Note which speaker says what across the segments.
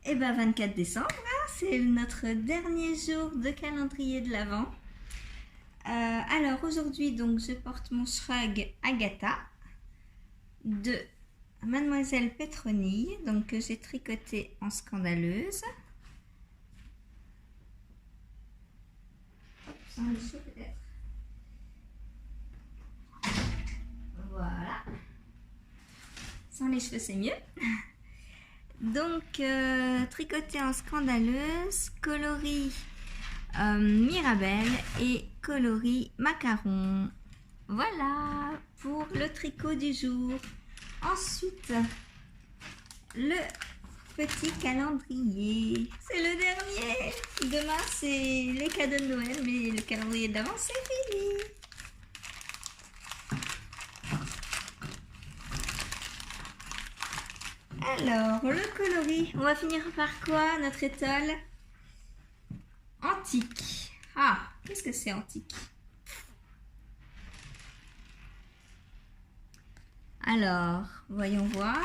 Speaker 1: Et ben 24 décembre, hein, c'est notre dernier jour de calendrier de l'Avent. Alors aujourd'hui, donc, je porte mon shrug Agatha de Mademoiselle Pétronille, donc que j'ai tricoté en scandaleuse. Sans les cheveux peut-être. Voilà. Sans les cheveux c'est mieux. Donc tricoté en scandaleuse, coloris Mirabelle et coloris macaron. Voilà pour le tricot du jour. Ensuite, le petit calendrier. C'est le dernier. Demain, c'est les cadeaux de Noël, mais le calendrier d'avant, c'est fini. Alors, le coloris. On va finir par quoi, notre étole? Antique. Ah, qu'est-ce que c'est antique? Alors, voyons voir.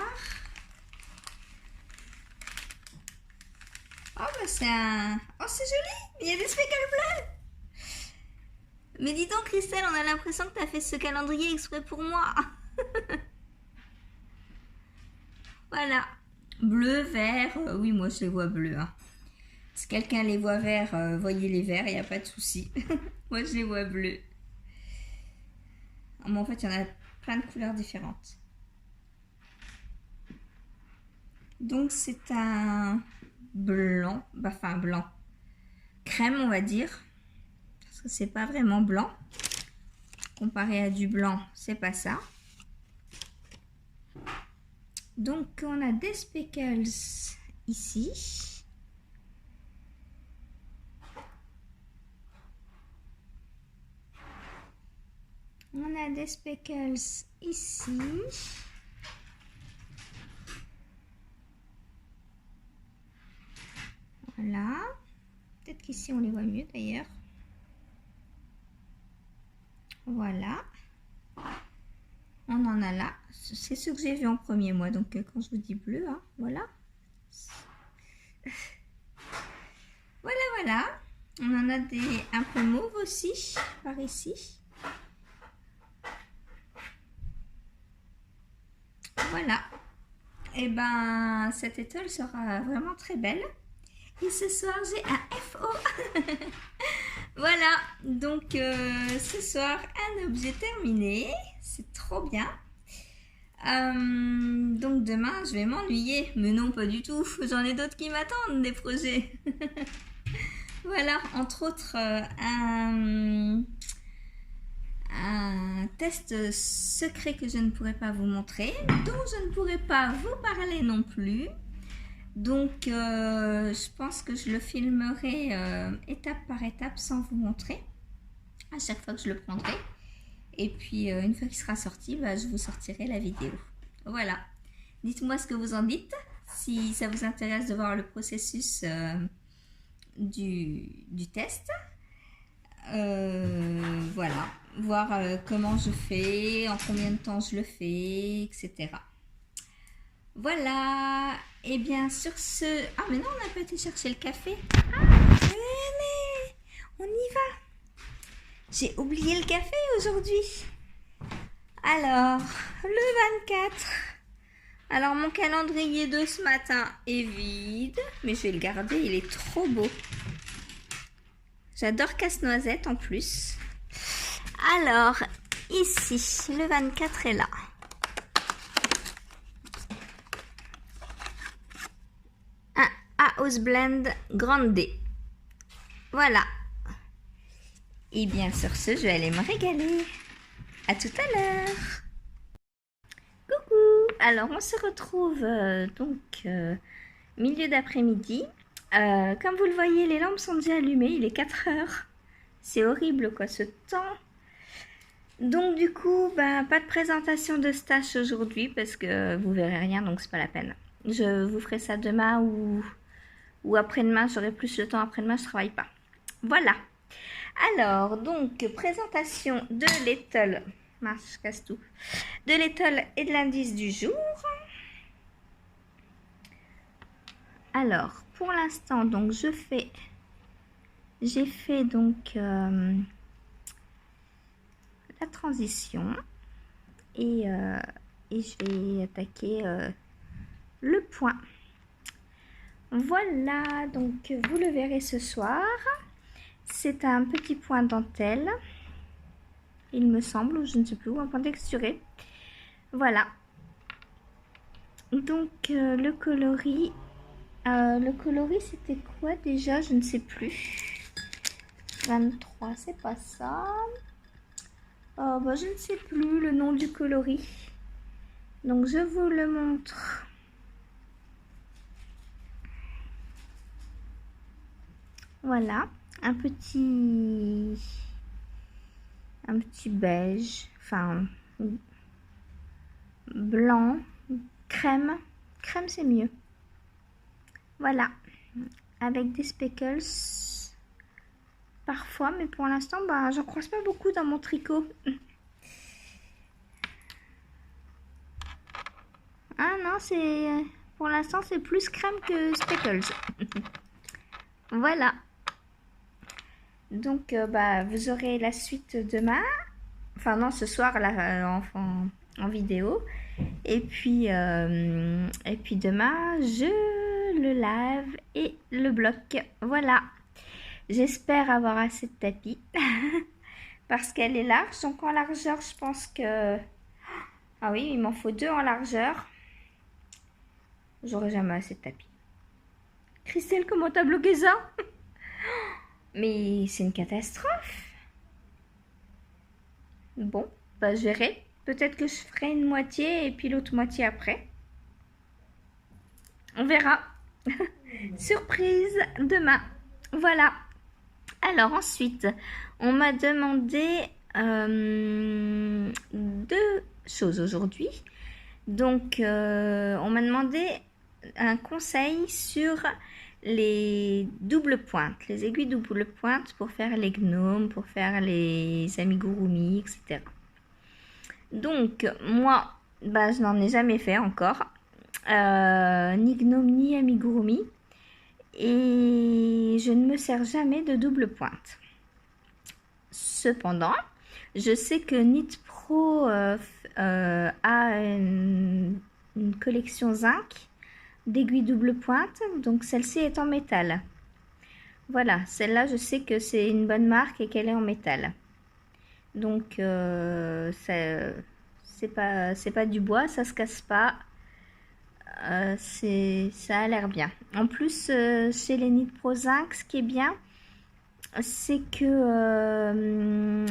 Speaker 1: Oh, bah c'est un... Oh, c'est joli. Il y a des speckles bleus. Mais dis donc, Christelle, on a l'impression que tu as fait ce calendrier exprès pour moi. Voilà. Bleu, vert. Oui, moi, je les vois bleus. Hein. Si quelqu'un les voit verts, voyez les verts, il n'y a pas de souci. Moi, je les vois bleus. Mais en fait, il y en a plein de couleurs différentes. Donc, c'est un blanc. Enfin, blanc. Crème, on va dire. Parce que c'est pas vraiment blanc. Comparé à du blanc, c'est pas ça. Donc, on a des speckles ici. On a des speckles ici. Voilà. Peut-être qu'ici, on les voit mieux d'ailleurs. Voilà. On en a là. C'est ce que j'ai vu en premier, moi. Donc, quand je vous dis bleu, hein, voilà. Voilà, voilà. On en a des un peu mauve aussi, par ici. Voilà. Et ben, cette étole sera vraiment très belle. Et ce soir, j'ai un FO. Voilà. Donc, ce soir, un objet terminé. C'est trop bien. Donc, demain, je vais m'ennuyer. Mais non, pas du tout. J'en ai d'autres qui m'attendent, des projets. Voilà, entre autres, un test secret que je ne pourrai pas vous montrer, dont je ne pourrai pas vous parler non plus. Donc, je pense que je le filmerai étape par étape sans vous montrer à chaque fois que je le prendrai. Et puis, une fois qu'il sera sorti, bah, je vous sortirai la vidéo. Voilà. Dites-moi ce que vous en dites, si ça vous intéresse de voir le processus du test. Voilà. Voir comment je fais, en combien de temps je le fais, etc. Voilà. Et bien sur ce... Ah mais non, on n'a pas été chercher le café. Ah, allez, on y va. J'ai oublié le café aujourd'hui. Alors, le 24. Alors mon calendrier de ce matin est vide, mais je vais le garder, il est trop beau. J'adore casse-noisette en plus. Alors, ici, le 24 est là. Un House Blend Grande D. Voilà. Et bien sur ce, je vais aller me régaler. À tout à l'heure. Coucou. Alors, on se retrouve milieu d'après-midi. Comme vous le voyez, les lampes sont déjà allumées. Il est 4 heures. C'est horrible quoi ce temps. Donc du coup, pas de présentation de stash aujourd'hui parce que vous verrez rien, donc c'est pas la peine. Je vous ferai ça demain ou après-demain, j'aurai plus le temps. Après-demain, je travaille pas. Voilà. Alors, donc, présentation de l'étole. Je casse tout. De l'étole et de l'indice du jour. Alors, pour l'instant, donc j'ai fait donc la transition et je vais attaquer le point. Voilà, donc vous le verrez ce soir. C'est un petit point dentelle, il me semble, ou je ne sais plus, ou un point texturé. Voilà. Donc le coloris c'était quoi déjà? Je ne sais plus. 23, c'est pas ça. Bah, je ne sais plus le nom du coloris. Donc je vous le montre. Voilà, un petit beige, enfin blanc, crème c'est mieux. Voilà, avec des speckles parfois, mais pour l'instant, bah, j'en croise pas beaucoup dans mon tricot. Ah non, pour l'instant c'est plus crème que speckles. Voilà. Donc bah, vous aurez la suite demain. Enfin non, ce soir là, en vidéo. Et puis demain, je le lave et le bloque. Voilà. J'espère avoir assez de tapis. Parce qu'elle est large. Donc en largeur, je pense que... Ah oui, il m'en faut 2 en largeur. J'aurai jamais assez de tapis. Christelle, comment t'as bloqué ça? Mais c'est une catastrophe. Bon, bah je verrai. Peut-être que je ferai une moitié et puis l'autre moitié après. On verra. Surprise demain. Voilà. Alors ensuite, on m'a demandé 2 choses aujourd'hui. Donc, on m'a demandé un conseil sur les doubles pointes, les aiguilles double pointe pour faire les gnomes, pour faire les amigurumi, etc. Donc, moi, bah, je n'en ai jamais fait encore, ni gnome ni amigurumi, et je ne me sers jamais de double pointe. Cependant, je sais que Knit Pro a une collection zinc d'aiguilles double pointe, donc celle-ci est en métal. Voilà, celle-là je sais que c'est une bonne marque et qu'elle est en métal. Donc c'est pas du bois, ça se casse pas. Ça a l'air bien. En plus, chez les Knit Pro zinc, ce qui est bien, c'est que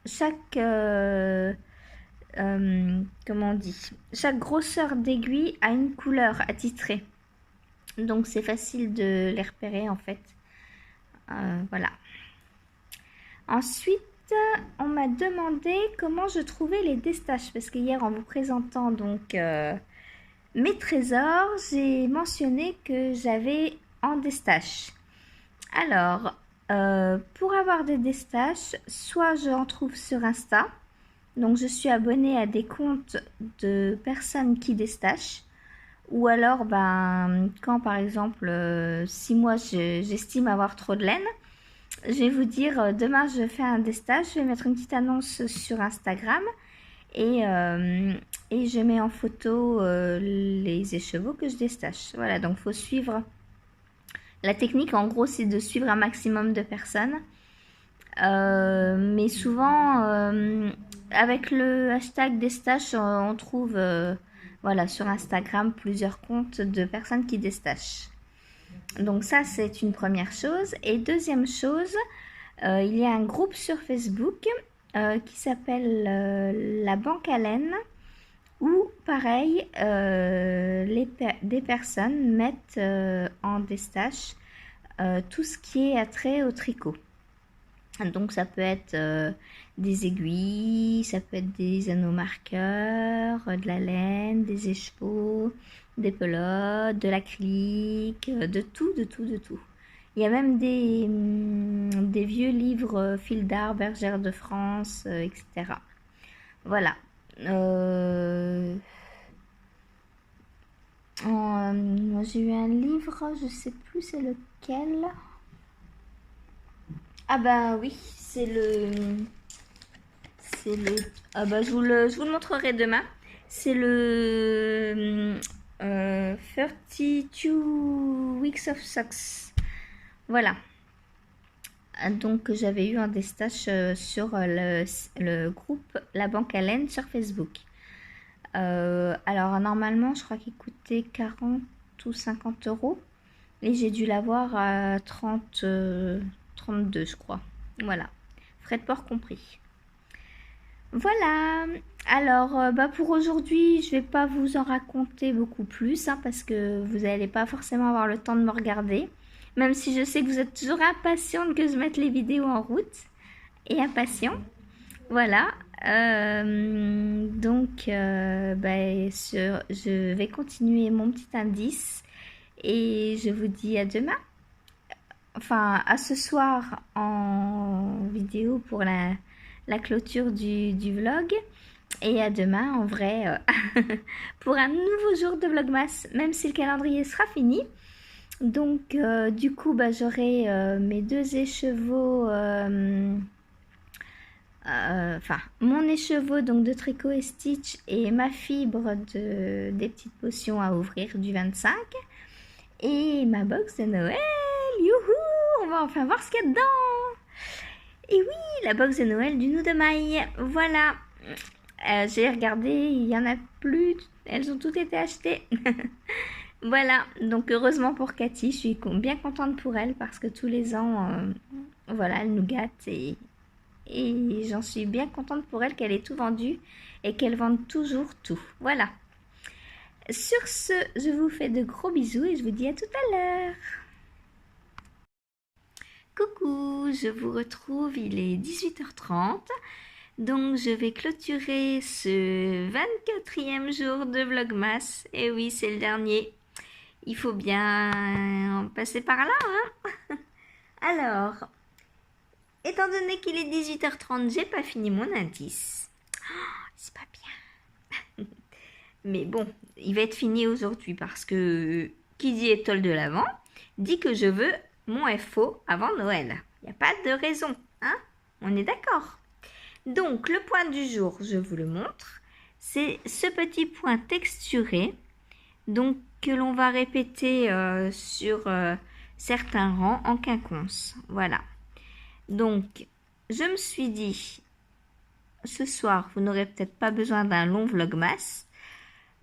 Speaker 1: chaque comment on dit, chaque grosseur d'aiguille a une couleur attitrée, donc c'est facile de les repérer en fait. Voilà. Ensuite, on m'a demandé comment je trouvais les destaches, parce que hier en vous présentant donc mes trésors, j'ai mentionné que j'avais en destache. Alors pour avoir des destaches, soit j'en trouve sur Insta, donc je suis abonnée à des comptes de personnes qui destachent, ou alors ben, quand par exemple si moi j'estime avoir trop de laine, je vais vous dire demain je fais un destache, je vais mettre une petite annonce sur Instagram et je mets en photo les écheveaux que je destache. Voilà, donc il faut suivre. La technique en gros c'est de suivre un maximum de personnes. Mais souvent avec le hashtag destache on trouve voilà, sur Instagram plusieurs comptes de personnes qui destachent. Donc ça c'est une première chose. Et deuxième chose, il y a un groupe sur Facebook qui s'appelle la banque à laine, où pareil des personnes mettent en destache tout ce qui est attrait au tricot. Donc ça peut être des aiguilles, ça peut être des anneaux marqueurs, de la laine, des écheveaux, des pelotes, de l'acrylique, de tout. Il y a même des vieux livres fil d'art, Bergère de France, etc. Voilà. Moi, j'ai eu un livre, je sais plus c'est lequel. Ah bah oui, c'est le, ah bah je vous le montrerai demain. C'est le 32 Weeks of Socks. Voilà. Donc j'avais eu un des stages sur le groupe La Banque à Laine sur Facebook. Alors normalement je crois qu'il coûtait 40 ou 50 euros et j'ai dû l'avoir à 32 je crois. Voilà, frais de port compris. Voilà, alors bah pour aujourd'hui je vais pas vous en raconter beaucoup plus hein, parce que vous n'allez pas forcément avoir le temps de me regarder. Même si je sais que vous êtes toujours impatiente que je mette les vidéos en route et impatient. Voilà. Je vais continuer mon petit indice et je vous dis à demain. Enfin, à ce soir en vidéo pour la clôture du vlog. Et à demain en vrai pour un nouveau jour de Vlogmas, même si le calendrier sera fini. Donc du coup j'aurai mes deux écheveaux, enfin mon écheveau donc de tricot et stitch et ma fibre des petites potions à ouvrir du 25 et ma box de Noël. Youhou, on va enfin voir ce qu'il y a dedans. Et oui, la box de Noël du Nou de Maille. Voilà. J'ai regardé, il n'y en a plus. Elles ont toutes été achetées. Voilà, donc heureusement pour Cathy, je suis bien contente pour elle parce que tous les ans, voilà, elle nous gâte et j'en suis bien contente pour elle qu'elle ait tout vendu et qu'elle vende toujours tout. Voilà. Sur ce, je vous fais de gros bisous et je vous dis à tout à l'heure. Coucou, je vous retrouve, il est 18h30. Donc je vais clôturer ce 24e jour de Vlogmas. Et oui, c'est le dernier. Il faut bien passer par là, hein. Alors, étant donné qu'il est 18h30, j'ai pas fini mon indice. Oh, c'est pas bien. Mais bon, il va être fini aujourd'hui parce que qui dit étole de l'Avent dit que je veux mon FO avant Noël. Il n'y a pas de raison, hein. On est d'accord. Donc, le point du jour, je vous le montre. C'est ce petit point texturé. Donc, que l'on va répéter sur certains rangs en quinconce. Voilà. Donc, je me suis dit, ce soir, vous n'aurez peut-être pas besoin d'un long vlogmas.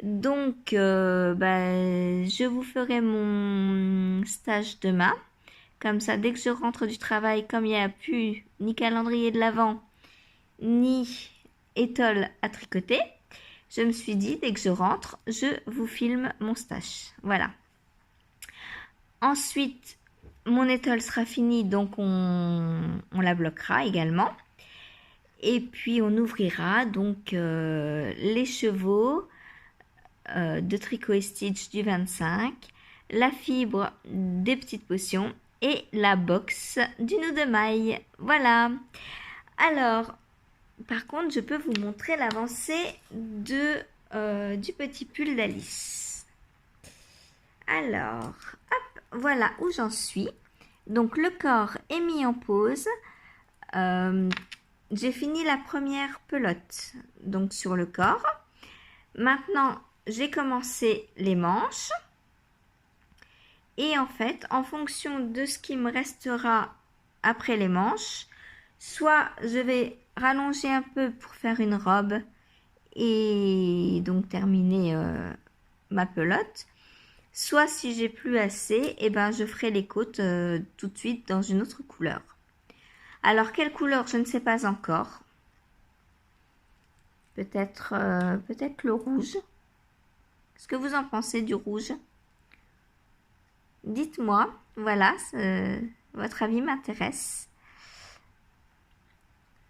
Speaker 1: Donc, je vous ferai mon stage demain. Comme ça, dès que je rentre du travail, comme il n'y a plus ni calendrier de l'Avent, ni étole à tricoter, je me suis dit, dès que je rentre, je vous filme mon stage. Voilà. Ensuite, mon étole sera finie, donc on la bloquera également. Et puis, on ouvrira donc les chevaux de tricot et stitch du 25, la fibre des petites potions et la box du Nou de Maille. Voilà. Alors, par contre, je peux vous montrer l'avancée du petit pull d'Alice. Alors, hop, voilà où j'en suis. Donc, le corps est mis en pause. J'ai fini la première pelote, donc sur le corps. Maintenant, j'ai commencé les manches. Et en fait, en fonction de ce qui me restera après les manches, soit je vais rallonger un peu pour faire une robe et donc terminer ma pelote. Soit si j'ai plus assez, je ferai les côtes tout de suite dans une autre couleur. Alors quelle couleur, je ne sais pas encore. Peut-être le rouge. Qu'est-ce que vous en pensez du rouge? Dites-moi, voilà, votre avis m'intéresse.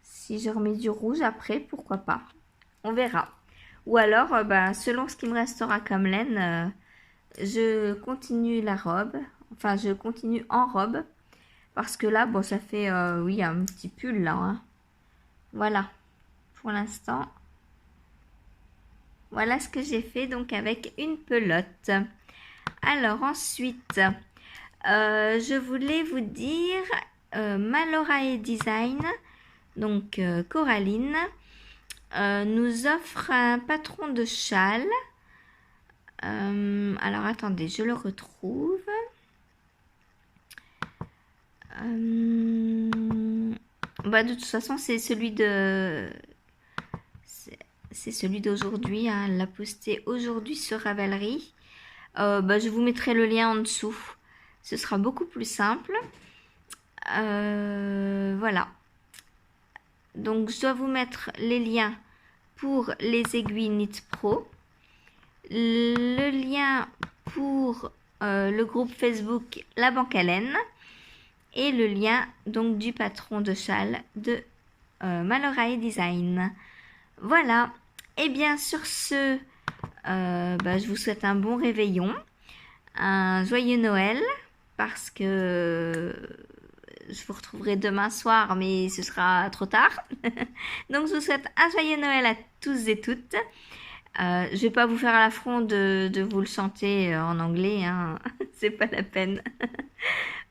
Speaker 1: Si je remets du rouge après, pourquoi pas. On verra. Ou alors, selon ce qui me restera comme laine, je continue la robe. Enfin, je continue en robe. Parce que là, bon, ça fait, oui, un petit pull là. Hein. Voilà. Pour l'instant, voilà ce que j'ai fait donc avec une pelote. Alors ensuite, je voulais vous dire Malorae Design, donc Coraline, nous offre un patron de châle. Alors attendez, je le retrouve. Bah, de toute façon, c'est celui d'aujourd'hui. Hein. Elle l'a posté aujourd'hui sur Ravelry. Bah, je vous mettrai le lien en dessous. Ce sera beaucoup plus simple. Voilà. Donc, je dois vous mettre les liens pour les aiguilles Knit Pro. Le lien pour le groupe Facebook La Banque à Laine. Et le lien donc du patron de châle de Malorae Design. Voilà. Et bien sur ce, je vous souhaite un bon réveillon, un joyeux Noël, parce que je vous retrouverai demain soir, mais ce sera trop tard. Donc je vous souhaite un joyeux Noël à tous et toutes. Je vais pas vous faire l'affront de vous le chanter en anglais, hein. C'est pas la peine.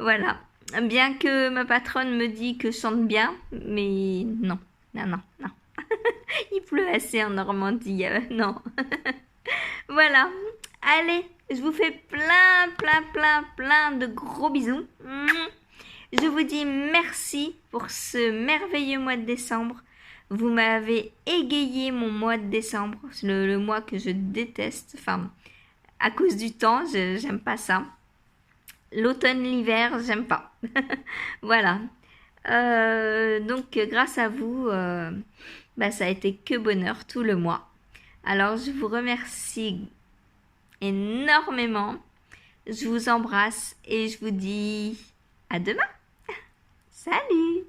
Speaker 1: Voilà. Bien que ma patronne me dit que je chante bien, mais non. Il pleut assez en Normandie, non. Voilà. Allez, je vous fais plein de gros bisous. Je vous dis merci pour ce merveilleux mois de décembre. Vous m'avez égayé mon mois de décembre, le mois que je déteste. Enfin, à cause du temps, j'aime pas ça. L'automne, l'hiver, j'aime pas. Voilà. Donc, grâce à vous, ça a été que bonheur tout le mois. Alors, je vous remercie énormément. Je vous embrasse et je vous dis à demain. Salut!